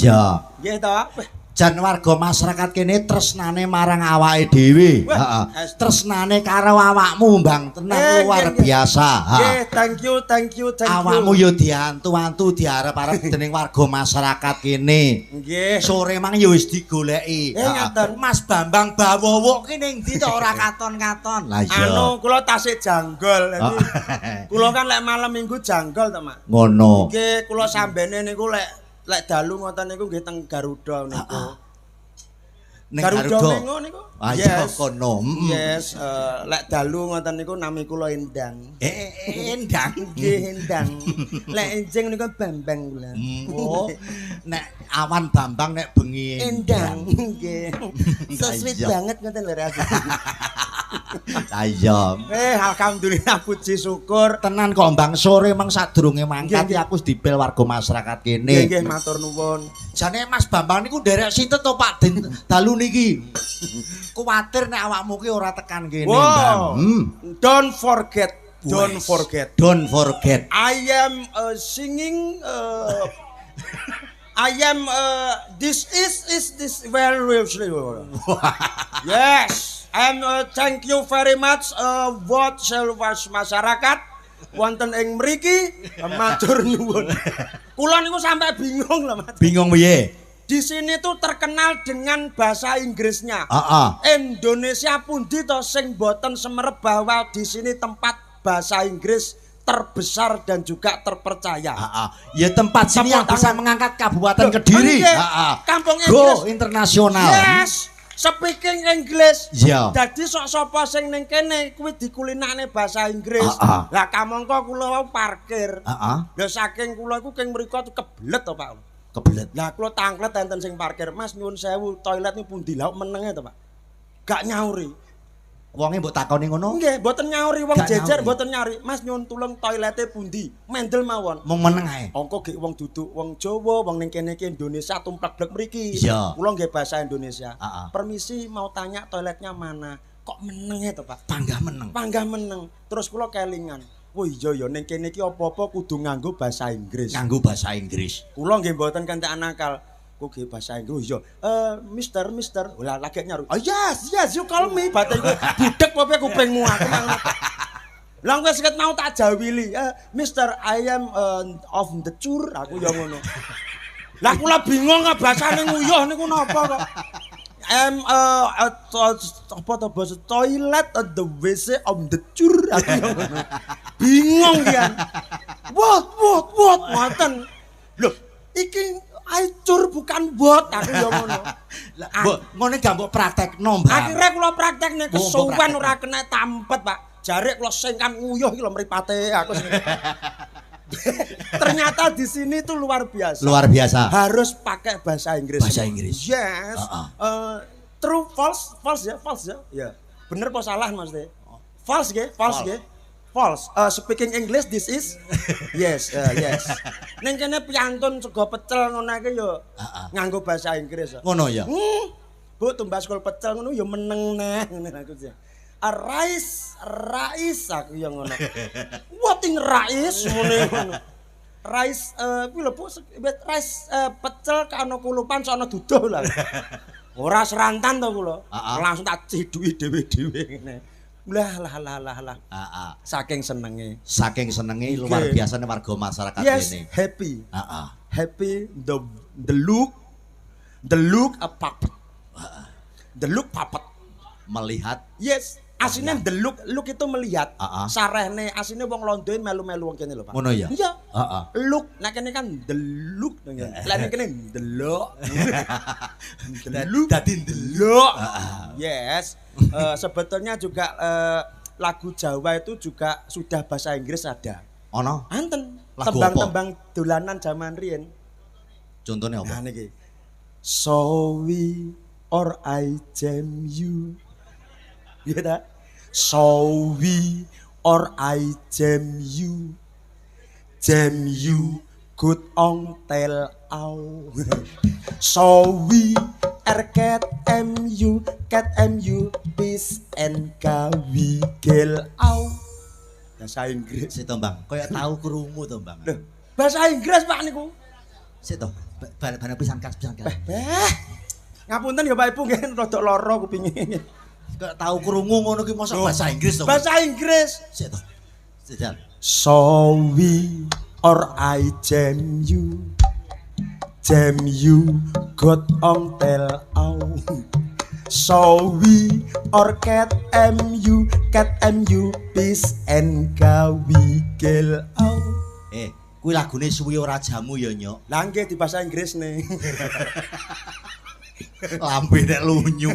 iya. Nggih to. Jan warga masyarakat kene tresnane marang awake dhewe. Heeh. Tresnane karo awakmu, Bang, tenan luar biasa. Nggih, thank you. Awakmu yo diantu-antu diarep-arep dening warga masyarakat kene. Nggih. Sore mang yo wis digoleki. Ngaten. Mas Bambang Bawowo ki ning ndi to ora katon-katon. Lah iya. Anu kula tasih janggol. Kula kan lek malam Minggu janggol to, Mak. Ngono. Nggih, kula sambene niku lek dalu ngoten niku nggih teng Garuda niku. Ning Garuda Garuda. Mengo niku. Iya kono. Yes, lek dalu ngoten niku nami kula Endang. Endang. Nggih Endang. Lek enjing niku Bambang kula. Oh, nek awan Bambang nek bengi Endang nggih. So sweet banget ngoten lho rasane. Lah iya. Alhamdulillah puji syukur. Tenan kok Bang, sore mang sadurunge mangkat aku wis dipil warga masyarakat kene. Nggih matur nuwun. Jane Mas Bambang niku nderek sinten to Pak Den dalu niki. Kuwatir nek awakmu ki ora tekan kene, Bang. Don't forget. Don't forget. Don't forget. I am singing I am this is this very yes. And thank you very much buat seluruh masyarakat wonten ing mriki matur nuwun. Kula niku sampai bingung lho, Mas. Bingung piye? Di sini tuh terkenal dengan bahasa Inggrisnya. Indonesia pundi to sing boten semerep bahwa di sini tempat bahasa Inggris terbesar dan juga terpercaya. Ya tempat sini yang bisa mengangkat Kabupaten Kediri. Kampung Inggris. Go internasional. Yes. Speaking English. Iya. Dadi sok sapa sing ning kene kuwi dikulinakne bahasa Inggris. Lah kamangka kula wau parkir. Lah saking kula iku king mriku kebelet to, Pak. Kebelet. Lah kula tanglet enten sing parkir. Mas nyuwun sewu, toilet niku pundi? Lah menenge to, Pak. Gak nyauri. Wonge mbok takoni ngono? Nggih, mboten nyauri wong jejer, mboten nyauri. Mas nyuwun tulung toilete pundi? Mendel mawon. Mung meneng ae. Angka gek wong duduk wong Jawa, wong ning kene iki Indonesia tumplek-blek mriki. Iya. Kula nggih bahasa Indonesia. Permisi mau tanya toiletnya mana? Kok menenge to, Pak? Panggah meneng. Panggah meneng. Terus kula kelingan. Wah iya ya ning kene iki apa-apa kudu nganggo bahasa Inggris. Nganggo bahasa Inggris. Kula nggih mboten kanthi nakal. Kok nggih bahasa Inggris ya. Mister. Lah lagi nyaru. Oh yes, you call me. Batin ku budek apa kupingmu aku mang. Lah wis ket mau tak jawili. Mister, I am of the tour. Aku ya ngono. Lah kula bingung bahasane nguyuh niku napa kok. Apa to bahasa toilet at the WC of the tour. Aku ya ngono. Bingung kian. What ngoten. Loh, iki Aicur bukan bot aku ya ngono. Lah ngene gak mbok praktekno, Mbak. Akhire kula praktekne kesuwen ora kena tampet, Pak. Jare kula singkan nguyuh iki lho mripate aku. Ternyata di sini tuh luar biasa. Luar biasa. Harus pakai bahasa Inggris. Bahasa Inggris. Yes. True false ya. Ya. Bener apa salah Mas De? False nggih, false. Speaking English this is yes. Ning kene piantun sego pecel ngono iki yo nganggo bahasa Inggris. Ngono ya. Bu tumbas kul pecel ngono yo meneng neh ngene aku sih. Rais aku yang ngono. What in rais ngono. Rais kuwi lho Bu, rais pecel kano kulupan sono duduh lah. Ora serantan to kula. Langsung tak ciduki dhewe-dhewe ngene. Lah. Saking senenge luar biasane warga masyarakat ini. Yes, happy the look a puppet. The look puppet. Melihat. Yes, asline the look itu melihat. Sarehne asline wong Londo melu-melu wong kene lho, Pak. Ngono ya? Iya. Look, nek kene kan the look. Lah nek kene the look. Dadi the look. Yes. Sebetulnya juga lagu Jawa itu juga sudah bahasa Inggris ada. Ono? Anten. Tembang-tembang dolanan zaman riyen. Contohnya apa? Nah niki. So we or I jam you. Iya ta? So we or I jam you. Jam you good on tell out. So we cat mu peace and kawi gel out. Bahasa Inggris itu Bang, kaya tahu krungu to Bang. Loh, bahasa Inggris Pak niku. Sik to. Bal pisan kas. Ngapunten ya Pak Ibu nggih rada lara kupinge. Kok tau krungu ngono ki mosok bahasa Inggris to. Bahasa Inggris. Sik to. Sejal. Sorry or I jam you. Jam you got on tell out. Sorry or cat mu peace and gawigel out. Kuwi lagune suwi ora jamu ya nyok. Lah nggih di bahasa Inggris nih. Lambe nek lunyu.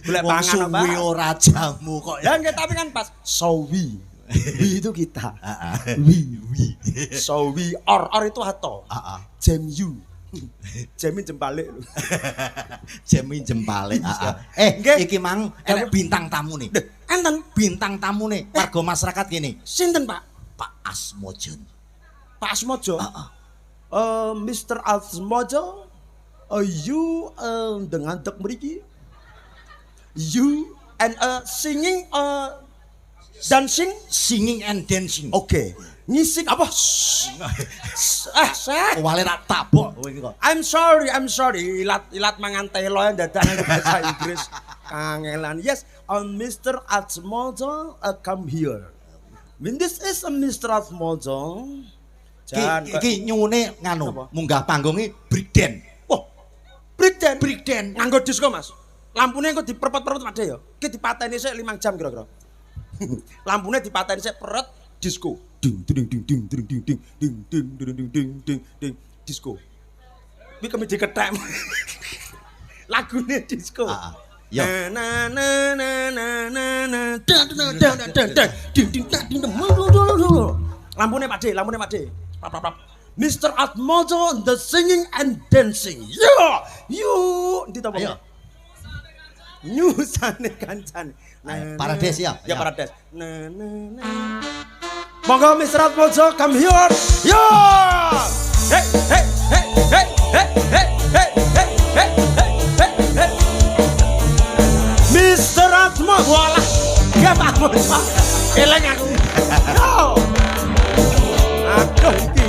Golek Wong pangan apa? suwi ora jamu kok. Ya nggih tapi kan pas so we. We itu kita. Heeh. We. So we or itu atau. Heeh. Jam you. Jamin jempalik lho. Jamin jempale. Nggih. Iki mang enek bintang tamu nih. Enten Bintang tamu nih warga masyarakat kene. sinten Pak? Pak Asmojo. Pak Asmojo. Heeh. Mr. Asmojo. You dengan tek mriki. You and singing dancing. Singing and dancing. Oke. Ngising apa? Saya. Wale tak tabok kowe iki kok. I'm sorry. Ilat mangan telo dadak bahasa Inggris. Kangelan. Yes, Mr. Asmojo come here. When this is Mr. Asmojo. Iki nyune nganu, Apa? munggah panggunge breakdance. Wah, breakdance. Breakdance. Nganggo disko, Mas. Lampune engko diperpet-perpet Pak De ya. Iki dipateni sik 5 jam kira-kira. Lampune dipateni sik peret disko. Ding ding ding ding ding ding ding ding ding ding ding ding ding ding disko. Iki kemi diketek. Lagune disko. Yo. Na na na na na na ding ding ding ding. Lampune Pak De. Prap. Mr. Atmojo the singing and dancing. Yeah, you. Ndi to Ayo. Nyusane kancane. Parades ya. Ya parades. Monggo Mr. Atmojo come here. Yo! Hey. Mr. Atmojo. Walah. Ya Pak Atmojo. Eleng aku. Yo! Aduh iki.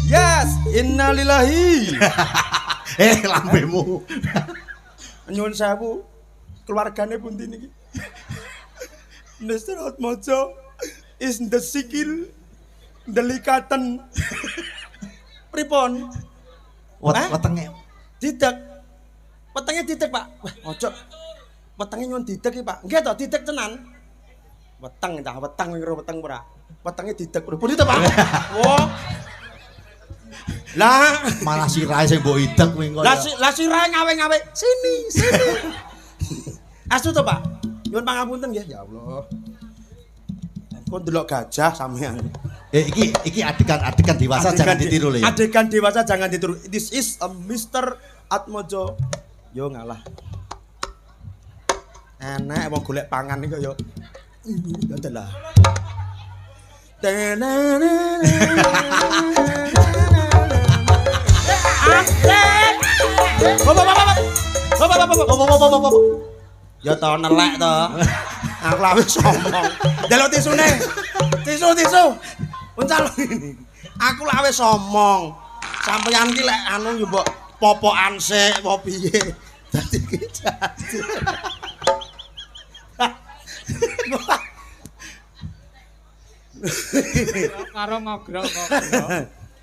Yes, innalillahi. Lambemu. Nyuwun sewu. Keluargane pundi niki? Mr. Atmojo is the sikil delikatan. Pripun? Wetenge. Didek. Wetenge didek, Pak. Wah, ojo. Wetenge nyuwun didek iki, Pak. Nggih to, didek tenan. Weteng ta, weteng kira weteng ora. Wetenge didek. Pripun itu, Pak? Wah. Lah, Malah sirahe sing mbok idek kuwi kok. lah sirahe ngawe-ngawe. Sini. Asu to, Pak. Nyuwun pangapunten nggih. Ya Allah. Kok ndelok gajah sampean. Iki adegan dewasa jangan ditiru lho ya. Adegan dewasa jangan ditiru. This is a Mr. Atmojo. Yo ngalah. Enak wong golek pangan iki yo. Adalah. Bapak. Ya to nelek to. Aku lawis sombong. Delok tisune. Tisu. Uncal. Aku lawis sombong. Sampeyan ki lek anu yo mbok popokan sik apa piye. Dadi ki jadi. Karo ngogrok.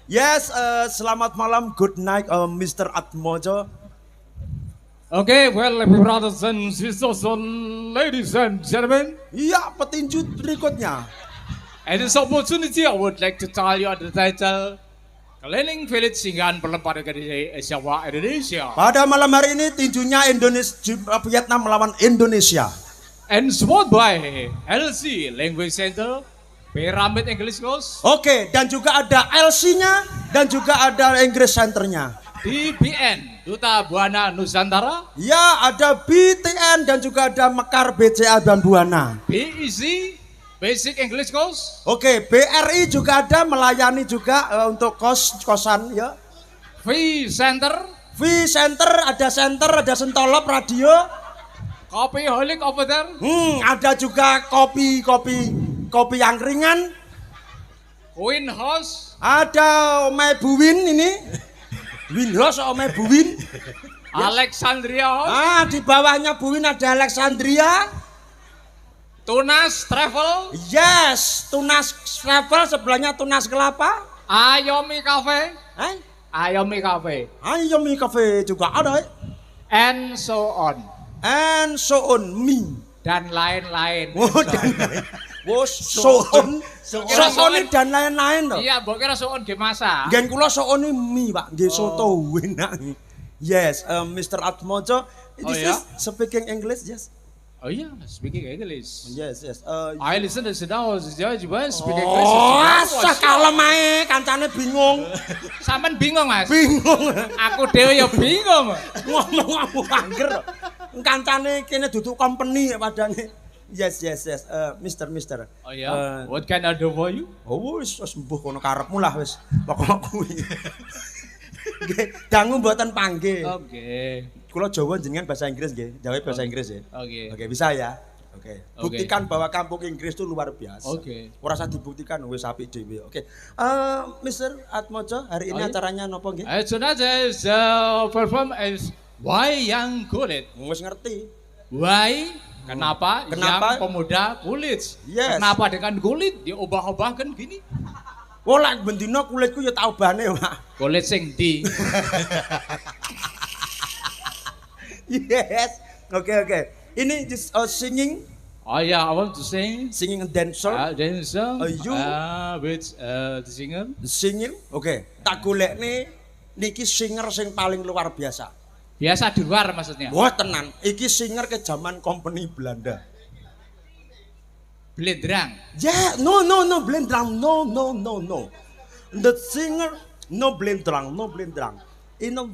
Yes, selamat malam, good night, Mr. Atmojo. Okay, well, brothers and sisters, ladies and gentlemen, Iya, petinju berikutnya. at this opportunity, I would like to tell you the title, Keliling Village Singgahan Perlembagaan Jawa Indonesia, Pada malam hari ini tinjunya Vietnam melawan Indonesia. and supported by LC Language Center, Pyramid English Course, Oke, dan juga ada LC-nya dan juga ada English Center-nya. DBN, Duta Buana Nusantara, Ya, ada BTN dan juga ada Mekar BCA dan Buana. BEC, Basic English Course, Oke, BRI juga ada melayani juga untuk kos-kosan ya. V Center, V Center, ada Sentolop Radio. Copyholic over there, Ada juga kopi yang ringan. Queen House, Ada Ome Buwin ini. Winhouse Ome Buwin. Alexandria House, Di bawahnya Buwin ada Alexandria. Tunas Travel, Yes, Tunas Travel sebelahnya Tunas Kelapa. Ayomi Cafe, Eh? Ayomi Cafe, Ayomi Cafe juga ada. and so on, And so on me. dan lain-lain. Oh, dan so on. So on dan lain-lain toh. Iya, mbok kira so on ge masak. Gen kula so on mie, Pak. Nggih soto enak. Yes, Mr. Atmojo. This ya? is speaking English, yes. Oh iya, speaking English. Yes, yes. I listen to now, juga speaking English. Asa kalem ae, kancane bingung. Sampean bingung, Mas? Bingung. Aku dhewe ya bingung. Ngomong angger. Kancane kene duduk company padane. Yes, yes, yes. Mister. Oh iya. What can I do for you? Oh, wis mbuh kono karepmu lah wis. Pokok kuwi. Nggih, dangu mboten panggih. Oke. Kula Jawa jenengan bahasa Inggris nggih. Jawab bahasa Inggris ya. Oke. Oke, bisa ya. Oke. Buktikan bahwa kampung Inggris itu luar biasa. Oke. Ora usah dibuktikan wis apik dhewe. Oke. Mr. Atmojo, hari ini Oh, iya? acaranya nopo nggih? Tonight is perform as Wayang Kulit. Wis ngerti. Why? Kenapa? Kenapa? Yang pemuda kulit? Yes. Kenapa dengan kulit diubah-ubahkan gini? Oh, lek bendina kulitku ya tak ubahne, Pak. Kulit sing di. Yes. Oke. Ini just singing Oh yeah, I want to sing. and dancer. Dance You? with the singer. Singing. Oke. Tak golekne niki singer sing paling luar biasa. Biasa di luar maksudnya. Wah, tenan. Iki singer ke zaman company Belanda. Blendrang. Yeah, no, Blendrang, no. The singer, no Blendrang. You know,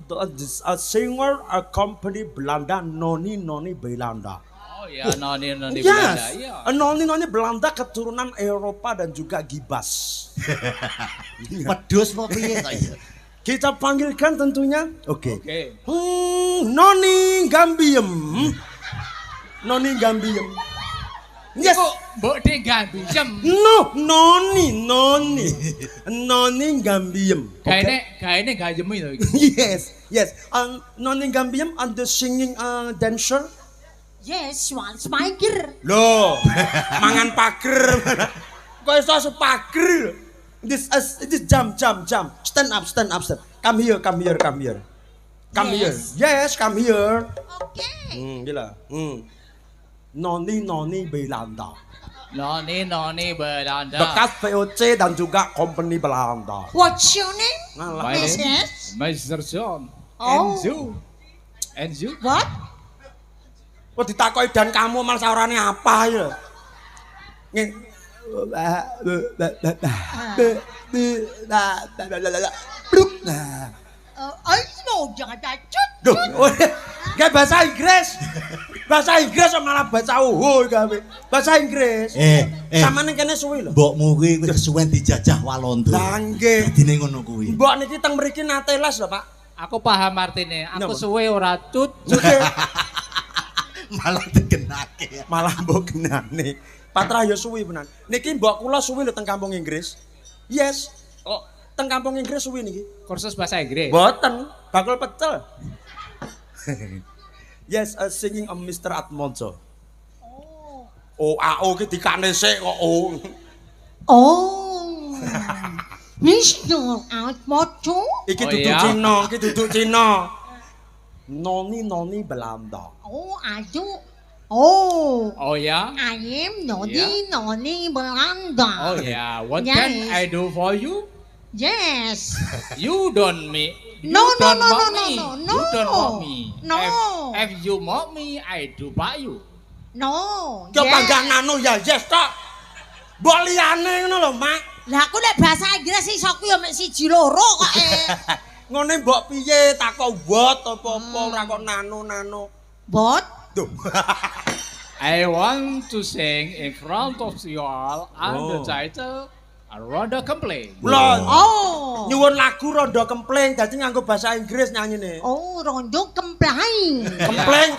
a singer, a company Belanda, Noni Belanda. Oh ya, noni Belanda. Yes, Iya. Noni Belanda keturunan Eropa dan juga Gibas. Wedhus apa piye kok ya? Kita panggilkan tentunya. Oke. Oke. Noni Gambiem. Yes. Kok mbok de gambiem. No, Noni Gambiem. Gaene gayem itu. Yes. Noni Gambiem and the singing dancer. Yes, Swans Spiker. Loh, mangan pager. Kok iso sepager? This jump. Stand up. Come here. Yes. Yes, come here. Okay. Gila. Noni Belanda. Noni Belanda. Bekas VOC dan juga company Belanda. What's your name? Ngalah. My Yes, name, yes. Mr. John. Oh. And you? What? Kok ditakoki dan kamu malah saurane apa ya? Ay, no, jangan tacut. Duh, gak bahasa Inggris. Bahasa Inggris malah bahasa gawe. Bahasa Inggris. Sama ning kene suwi lho. Mbokmu kuwi wis kesuwen dijajah Walanda. Lah nggih. Dadine ngono kuwi. Mbok niki teng mriki nate les lho, Pak. Aku paham artine. Aku Napa? suwe ora tut. Malah digenake. Malah mbok genane. Patra ya suwi tenan. Niki mbok kula suwi lho teng kampung Inggris. Yes. Oh, teng kampung Inggris suwi niki. Kursus bahasa Inggris. Boten, bakul pecel. Yes, singing a Mr. Atmojo. Oh, AO ki dikane sik kok. Oh. Mister out mojo. Iki Oh, duduk iya? Cina, iki duduk Cina. Noni Belanda. Oh, ayo. Oh, Oh yeah? I am Noni Yeah. Noni Belanda. Oh yeah. What Yes. can I do for you? Yes. You don't me. You No, no, don't no, want no, me. no, no, You don't no. want me. No. If you want me, I do buy you. No. Ki yes. panggah nano ya yes tok. Mbok liyane ngono lho, Mak. Lah aku nek bahasa Inggris iso ku ya mek siji loro kok. Ngene mbok piye takok what apa-apa ora kok nano. Bot. Tuh. I want to sing in front of you all under Oh. title I Rather Complain. Lho, Oh. nyuwun lagu rondo kemplain dadi nganggo bahasa Inggris nyanyine. Oh, rondo kemplain. Kemplain.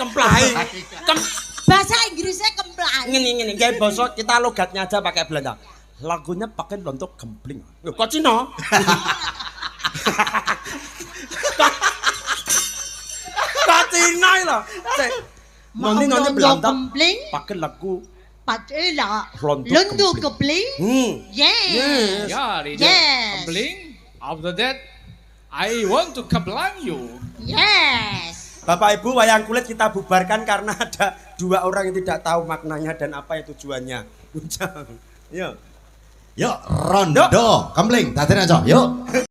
Bahasa Inggrisnya kemplain. Ngene kayak bosok kita logatnya aja pakai Belanda. Lagunya pakai untuk gempling. Loh, kok Cina? Kok Cina lho. Noni Belanda kempling. pakai lagu. Patela. Rondo Londo kempling. kempling. Yes. Yes. Yeah, Rida. Yes. Complain. After that, I want to complain you. Yes. Bapak Ibu, wayang kulit kita bubarkan karena ada dua orang yang tidak tahu maknanya dan apa yang tujuannya. Yuk. Yuk rondo kempling dadi aja. Yuk.